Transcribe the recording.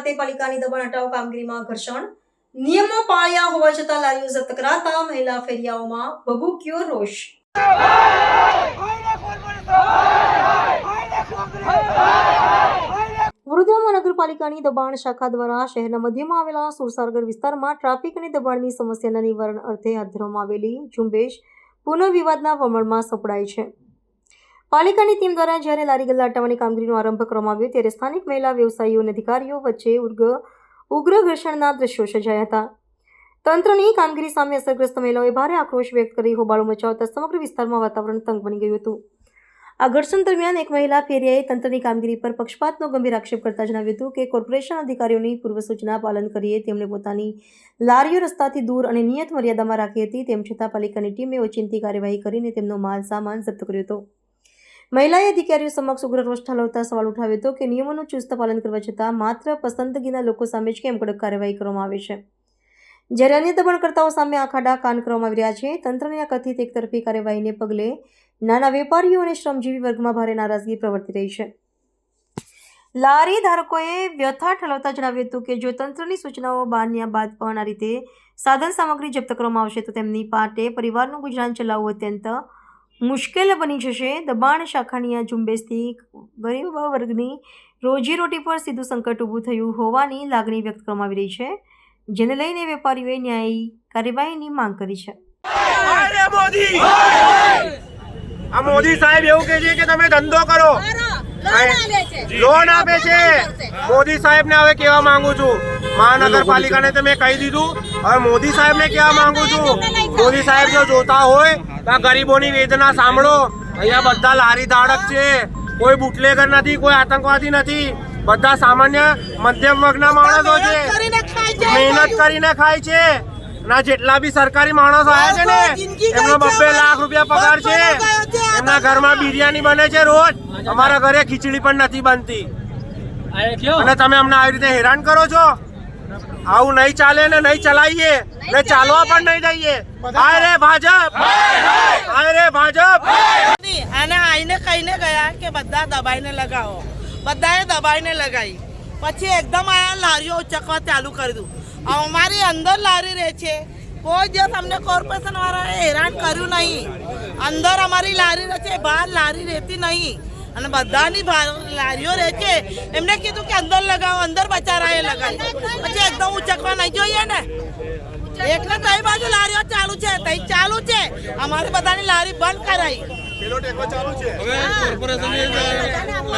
ખાતે પાલિકાની દબાણ હટાવ કામગીરીમાં ઘર્ષણ, નિયમો પાળ્યા હોવા છતાં લારીઓ જપ્ત કરાતા મહિલા ફેરિયાઓમાં ભભૂક્યો રોષ। વડોદરા મહાનગરપાલિકાની દબાણ શાખા દ્વારા શહેરના મધ્યમાં આવેલા સુરસાગર વિસ્તારમાં ટ્રાફિક અને દબાણની સમસ્યાના નિવારણ અર્થે હાથ ધરવામાં આવેલી ઝુંબેશ પુનઃ વિવાદના વમળમાં સપડાઈ છે। પાલિકાની ટીમ દ્વારા જ્યારે લારી ગલ્લા હટાવવાની કામગીરીનો આરંભ કરવામાં આવ્યો ત્યારે સ્થાનિક મહિલા વ્યવસાયીઓ અને અધિકારીઓ વચ્ચે ઉગ્ર ઘર્ષણના દ્રશ્યો સર્જાયા હતા। તંત્રની કામગીરી સામે અસરગ્રસ્ત મહિલાઓએ ભારે આક્રોશ વ્યક્ત કરી હોબાળો મચાવતા સમગ્ર વિસ્તારમાં વાતાવરણ તંગ બની ગયું હતું। આ ઘર્ષણ દરમિયાન એક મહિલા ફેરિયાએ તંત્રની કામગીરી પર પક્ષપાતનો ગંભીર આક્ષેપ કરતા જણાવ્યું હતું કે કોર્પોરેશન અધિકારીઓની પૂર્વ સૂચના પાલન કરીએ તેમણે પોતાની લારીઓ રસ્તાથી દૂર અને નિયત મર્યાદામાં રાખી હતી, તેમ છતાં પાલિકાની ટીમે ઓચિંતી કાર્યવાહી કરીને તેમનો માલ સામાન જપ્ત કર્યો હતો। મહિલાએ અધિકારીઓ સમક્ષ ઉગ્ર રોષ ઠાલવતા સવાલ ઉઠાવ્યો હતો કે નિયમોનું ચુસ્ત પાલન કરવા છતાં માત્ર પસંદગીના લોકો સામે જ કેમ કડક કાર્યવાહી કરવામાં આવે છે, જ્યારે અન્ય દબાણકર્તાઓ સામે આખાડા કાન કરવામાં આવી રહ્યા છે। તંત્રની આ કથિત એકતરફી કાર્યવાહીને પગલે નાના વેપારીઓ અને શ્રમજીવી વર્ગમાં ભારે નારાજગી પ્રવર્તી રહી છે। લારી ધારકોએ વ્યથા ઠાલવતા જણાવ્યું હતું કે જો તંત્રની સૂચનાઓ માન્યા બાદ પણ આ રીતે સાધન સામગ્રી જપ્ત કરવામાં આવશે તો તેમની પાસે પરિવારનું ગુજરાન ચલાવવું અત્યંત મુશ્કેલ બની જશે। દબાણ શાખાની આ ઝુંબેશથી ગરીબ વર્ગની રોજીરોટી પર સીધું સંકટ ઊભું થયું હોવાની લાગણી વ્યક્ત કરવામાં આવી રહી છે, જેને લઈને વેપારીઓએ ન્યાયી કાર્યવાહીની માંગ કરી છે। આ મોદી સાહેબ એવું કહે છે કે તમે ધંધો કરો, લોન આપે છે। મોદી સાહેબ ને હવે કહેવા માંગુ છું, મહાનગરપાલિકાને તો મેં કહી દીધું, હવે મોદી સાહેબ ને કહેવા માંગુ છું, મોદી સાહેબ જો જોતા હોય તો આ ગરીબોની વેદના સાંભળો। અહીંયા બધા લારી ધારક છે, કોઈ બુટલેગર નથી, કોઈ આતંકવાદી નથી, બધા સામાન્ય મધ્યમ વર્ગના માણસો છે, મહેનત કરીને ખાય છે। ના જેટલા બી સરકારી માણસો આવ્યા છે ને એમનો 2 લાખ રૂપિયા પગાર છે, એમના ઘરમાં બિરયાની બને છે રોજ, અમારા ઘરે ખીચડી પણ નથી બનતી, અને તમે અમને આવી રીતે હેરાન કરો છો। આવું નહીં ચાલે ને નહીં ચલાવીએ ને ચાલવા પણ નહીં દઈએ। હાય રે ભાજપ, હાય રે ભાજપ। અને આઈને કહીને ગયા કે બધા દબાઈને લગાવો, બધાએ દબાઈને લગાવી, પછી એકદમ આ લારીઓ ઉચકવા ચાલુ કરી દઉં। અમારી અંદર લારી રહે છે, કોઈ દિવસ અમને કોર્પોરેશન વાળાએ હેરાન કર્યું નહીં। અંદર અમારી લારી રહે છે, બહાર લારી રહેતી નહીં, અને બધાની લારીઓ રહે છે, એમને કીધું કે અંદર લગાવો, અંદર બચારાએ લગાવી, પછી એકદમ ઉચકવા નહીં જોઈએ ને। એકને તઈ બાજુ લારીઓ ચાલુ છે, તઈ ચાલુ છે, અમારી બધાની લારી બંધ કરાઈ।